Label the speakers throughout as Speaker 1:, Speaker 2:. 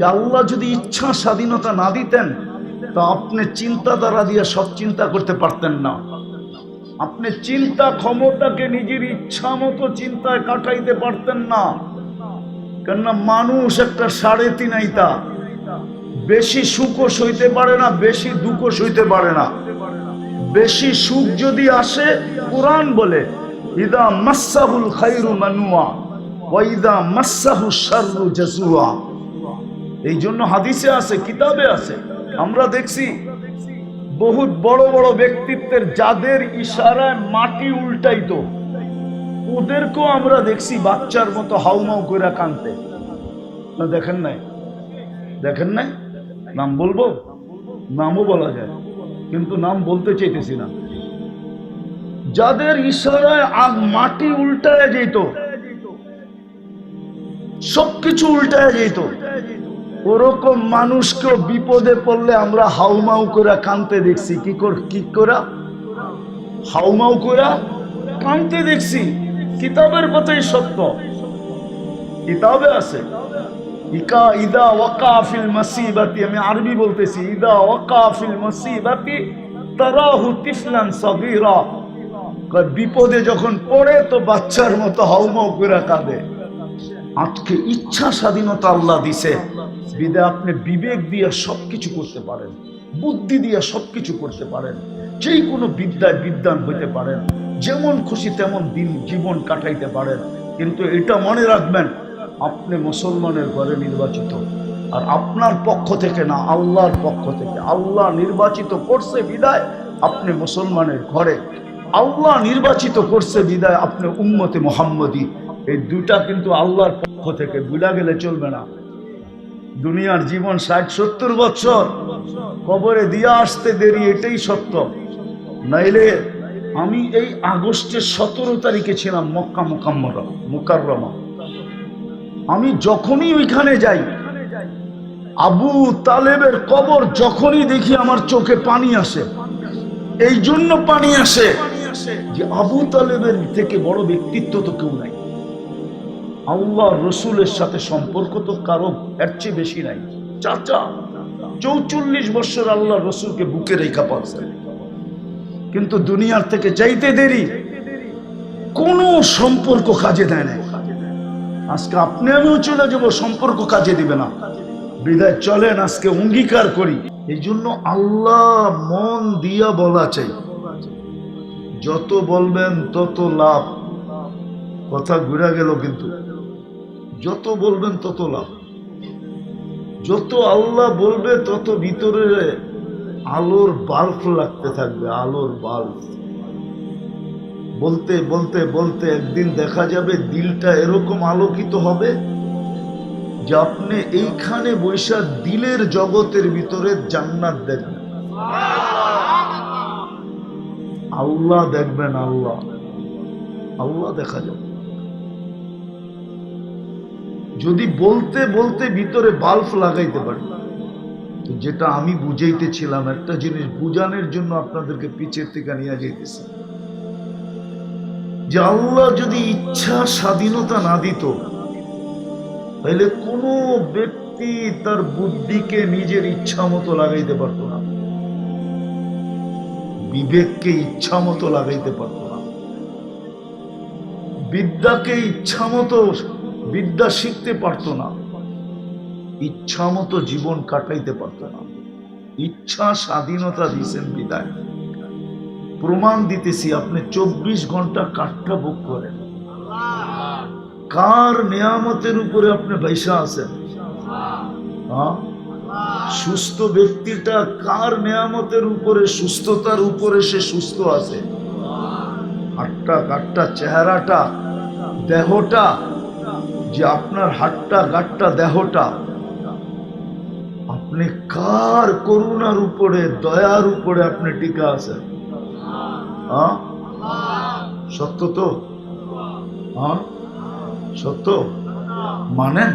Speaker 1: যে আল্লাহ যদি ইচ্ছা স্বাধীনতা না দিতেন তো আপনি চিন্তাধারা দিয়ে সব চিন্তা করতে পারতেন না। আপনি চিন্তা ক্ষমতাকে নিজের ইচ্ছা মতো চিন্তায় কাটাইতে পারতেন না। কেননা মানুষ একটা 3.5 আইতা, বেশি সুখও সইতে পারে না, বেশি দুঃখও সইতে পারে না। বেশি সুখ যদি আসে, কুরআন বলে ইদা মাসসাহুল খায়রু মানুয়া ওয়া ইদা মাসসাহুশ শাররু জাজুয়া। এই জন্য হাদিসে আছে, কিতাবে আছে, আমরা দেখছি বহুত বড় বড় ব্যক্তিত্বের যাদের ইশারায় মাটি উল্টাইতো, ওদেরকেও আমরা দেখছি বাচ্চার মতো হাউমাউ করে কাঁদতে। না দেখেন নাই? দেখেন নাই? নাম বলবো? নামও বলা যায়, কিন্তু নাম বলতে চাইতেছি না। যাদের ইশারায় মাটি উল্টায় যেত, সবকিছু উল্টায় যেত, ওরকম মানুষকেও বিপদে পড়লে আমরা হাউমাউ করে কাঁদতে দেখছি। কি করে হাউমাউ করে কাঁদতে দেখছি। কিতাবের কথাই সত্য, কিতাবে আছে। ইদা ওয়াকা ফিল মুসিবাতি, আমি আরবি বলতেছি, ইদা ওয়াকা ফিল মুসিবাতি তারাহু তিফলান সাগীরা। বিপদে যখন পড়ে তো বাচ্চার মতো হাউমাউ করে কাঁদে। আজকে ইচ্ছা স্বাধীনতা আল্লাহ দিছে, বিদায় আপনি বিবেক দিয়ে সবকিছু করতে পারেন, বুদ্ধি দিয়ে সবকিছু করতে পারেন, যে কোনো বিদ্যায় বিদ্বান হইতে পারেন, যেমন খুশি তেমন দিন জীবন কাটাইতে পারেন। কিন্তু এটা মনে রাখবেন, আপনি মুসলমানের ঘরে নির্বাচিত, আর আপনার পক্ষ থেকে না, আল্লাহর পক্ষ থেকে। আল্লাহ নির্বাচিত করছে বিদায় আপনি মুসলমানের ঘরে, আল্লাহ নির্বাচিত করছে বিদায় আপনি উম্মতে মুহাম্মদী। এই দুটা কিন্তু আল্লাহর পক্ষ থেকে, ভুলা গেলে চলবে না। দুনিয়ার জীবন 60-70 বছর, কবরে দিয়া আসতে দেরি, এটাই সত্য। নাইলে আমি এই আগস্টের 17 তারিখে ছিলাম মক্কা মুকাররমা। আমি যখনই ওইখানে যাই, আবু তালেবের কবর যখনই দেখি আমার চোখে পানি আসে। এই জন্য পানি আসে যে আবু তালেবের থেকে বড় ব্যক্তিত্ব তো কেউ নাই। আল্লাহ রসুলের সাথে সম্পর্ক তো কারো এর চেয়ে বেশি নাই। চাচা 44 বছর আল্লাহ রসুলকে বুকে রেখা পাচ্ছেন, কিন্তু দুনিয়ার থেকে চাইতে দেরি, কোনো সম্পর্ক কাজে দেয় না। আজকে আপনি আমিও চলে যাবো, সম্পর্ক কাজে দিবে না। বিদায় চলেন আজকে অঙ্গীকার করি। এই জন্য আল্লাহ মন দিয়া বলা চাই, যত বলবেন তত লাভ। কথা ঘুরে গেল, কিন্তু যত বলবেন তত লাভ। যত আল্লাহ বলবে তত ভিতরে আলোর বাল্ব লাগতে থাকবে, আলোর বাল্ব। বলতে বলতে বলতে একদিন দেখা যাবে দিলটা এরকম আলোকিত হবে যে আপনি এইখানে বৈশা দিলের জগতের ভিতরে জান্নাত দেখবেন, আল্লাহ দেখবেন, আল্লাহ আল্লাহ দেখা যাবে। যদি বলতে বলতে ভিতরে বাল্ব লাগাইতে পারি, যেটা আমি বুঝাইতেছিলাম, একটা জিনিস বুঝানোর জন্য আপনাদেরকে পিছের থেকে নিয়ে যাইতেছি, যে আল্লাহ যদি ইচ্ছা স্বাধীনতা না দিত, তাহলে কোনো ব্যক্তি তার বুদ্ধিকে নিজের ইচ্ছা মতো লাগাইতে পারত না, বিবেককে ইচ্ছা মতো লাগাইতে পারত না, বিদ্যাকে ইচ্ছা মতো বিদ্যা শিখতে পারত না, ইচ্ছা মতো জীবন কাটাইতে পারত না। ইচ্ছা স্বাধীনতা দিয়েছেন বিদায়। প্রমাণ দিতেছি, আপনি 24 ঘন্টা কাঠটা বুক করেন, কার নিয়ামতের উপরে আপনি বাইসা আছেন? সুস্থ ব্যক্তিটা কার নিয়ামতের উপরে, সুস্থতার উপরে সে সুস্থ আছে? হাটটা গাটটা চেহারাটা দেহটা, যে আপনার হাটটা গাটটা দেহটা, আপনি কার করুণার উপরে, দয়ার উপরে আপনি টিকা আছেন? সত্য তো? সত্য মানেন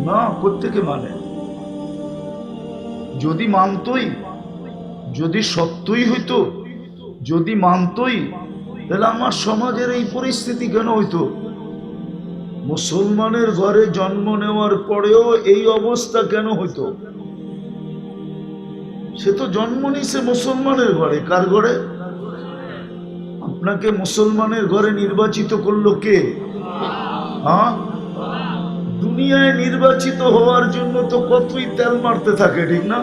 Speaker 1: না? কোত্থেকে মানেন? যদি মানতই, যদি সত্যই হইতো, যদি মানতই, তাহলে আমার সমাজের এই পরিস্থিতি কেন হইতো? মুসলমানের ঘরে জন্ম নেওয়ার পরেও এই অবস্থা কেন হইতো? সে তো জন্ম নিছে মুসলমানের ঘরে। কার ঘরে? আপনাকে মুসলমানের ঘরে নির্বাচিত করলো কে? হ্যাঁ, দুনিয়ায় নির্বাচিত হওয়ার জন্য তো কতই তেল মারতে থাকে, ঠিক না?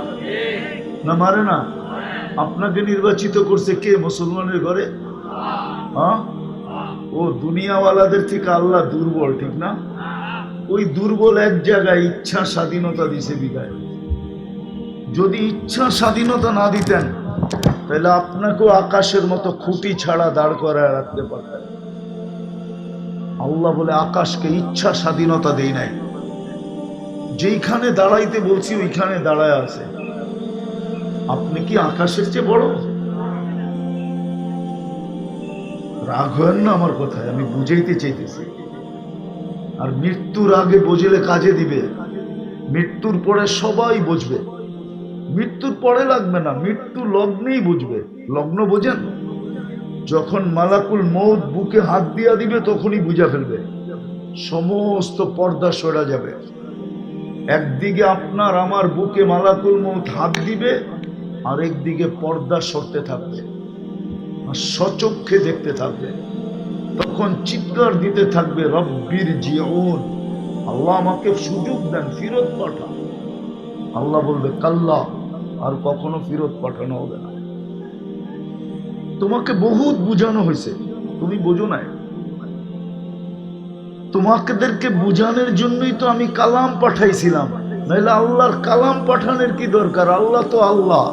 Speaker 1: না মারে না? আপনাকে নির্বাচিত করছে কে মুসলমানের ঘরে? হ্যাঁ, ও দুনিয়াওয়ালাদের থেকে আল্লাহ দুর্বল, ঠিক না? ওই দুর্বল এক জায়গায় ইচ্ছা স্বাধীনতা দিছে বিদায়। যদি ইচ্ছা স্বাধীনতা না দিতেন তাহলে আপনাকেও আকাশের মতো খুঁটি ছাড়া দাঁড় করায় রাখতে পারতেন। আল্লাহ বলে আকাশকে ইচ্ছা স্বাধীনতা দেই নাই, যেইখানে দাঁড়াইতে বলছি ওইখানে দাঁড়ায় আছে। আপনি কি আকাশের চেয়ে বড়? রাগ হয় না আমার কথায়, আমি বুঝাইতে চাইতেছি। আর মৃত্যুর আগে বুঝলে কাজে দিবে, মৃত্যুর পরে সবাই বুঝবে। মৃত্যুর পরে লাগবে না, মৃত্যু লগ্নেই বুঝবে। লগ্ন বোঝেন? যখন মালাকুল মউত বুকে হাত দিয়া দিবে তখনই বুঝা ফেলবে, সমস্ত পর্দা সরা যাবে। একদিকে আপনার আমার বুকে মালাকুল মউত হাত দিবে, আরেকদিকে পর্দা সরতে থাকবে, আর সচক্ষে দেখতে থাকবে। তখন চিৎকার দিতে থাকবে, রব্বির জিউন, আল্লাহ আমাকে সুযোগ দেন, ফিরত পাঠান। আল্লাহ বলবে কাল্লা, আর কখনো ফিরত পাঠানো হবে না। তোমাকে বহুত বুঝানো হয়েছে, তুমি বোঝো নাই। তোমাদেরকে বুঝানোর জন্যই তো আমি কালাম পাঠাইছিলাম, নাহলে আল্লাহর কালাম পাঠানোর কি দরকার? আল্লাহ তো আল্লাহ।